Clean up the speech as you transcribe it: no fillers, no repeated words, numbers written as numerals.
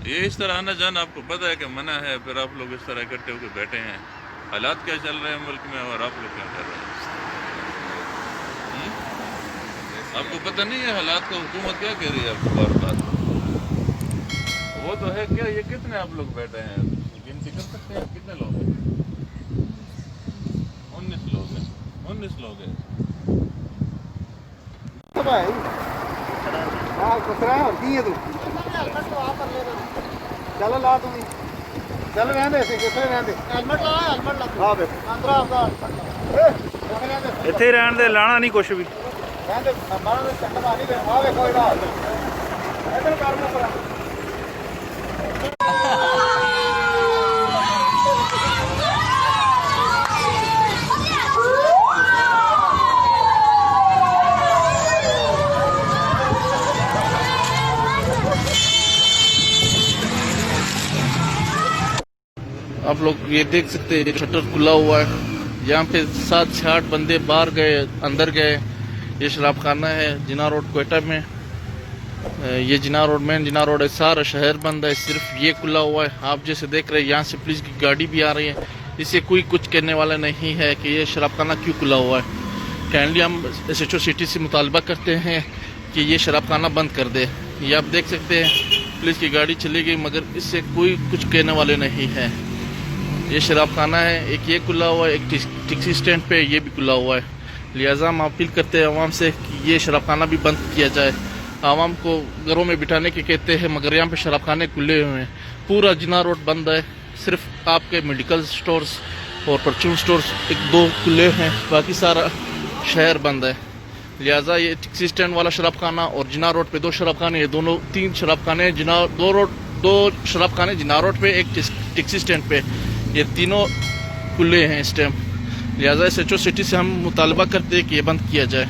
ये इस तरह आना जाना आपको पता है कि मना है, फिर आप लोग इस तरह इकट्ठे होकर बैठे हैं। हालात क्या चल रहे हैं मुल्क में और आप लोग क्या कर रहे हैं? आपको पता नहीं है हालात का? हुकूमत क्या कह रही है आपको बार बार? वो तो है क्या? ये कितने आप लोग बैठे हैं? गिनती कर सकते हैं कितने लोग हैं? 19 लोग हैं। 19 लोग हैं। चलो ला तुम चल रहने कितने रहने हेलमेट ला हेलमेट ला हाँ बे अंदर आपका ਇੱਥੇ ਰਹਿਣ ਦੇ, ਲਾਣਾ ਨਹੀਂ ਕੁਛ ਵੀ। रहने हमारा तो चक्कर मारी है हाँ देखो इधर इधर कर लो पूरा आप लोग ये देख सकते हैं शटर खुला हुआ है। यहाँ पे 7 से 8 बंदे बाहर गए, अंदर गए। ये शराब खाना है जिना रोड क्वेटा में। ये जिना रोड मेन जिना रोड है, सारा शहर बंद है, सिर्फ ये खुला हुआ है। आप जैसे देख रहे हैं यहाँ से पुलिस की गाड़ी भी आ रही है। इसे कोई कुछ कहने वाला नहीं है कि ये शराब खाना क्यों खुला हुआ है। काइंडली हम SHO सिटी से मुतालबा करते हैं कि ये शराब खाना बंद कर दे। ये आप देख सकते हैं पुलिस की गाड़ी चली गई, मगर इससे कोई कुछ कहने वाले नहीं है। ये शराब खाना है, एक ये खुला हुआ है, एक टैक्सी स्टैंड पे ये भी खुला हुआ है। लिहाजा हम अपील करते हैं आवाम से कि ये शराब खाना भी बंद किया जाए। आवाम को घरों में बिठाने के कहते हैं, मगर यहाँ पे शराब खाने खुले हुए हैं। पूरा जिना रोड बंद है, सिर्फ आपके मेडिकल स्टोर्स और परचून स्टोर्स 1-2 खुले हैं, बाकी सारा शहर बंद है। लिहाजा ये टैक्सी स्टैंड वाला शराब खाना और जिना रोड पे 2 शराब खाने, ये दोनों 3 शराब खाने, दो शराब खाने जिना रोड पे, एक टैक्सी स्टैंड पे, ये तीनों खुले हैं इस टाइम। लिहाजा SHO सिटी से हम मुतालबा करते हैं कि ये बंद किया जाए।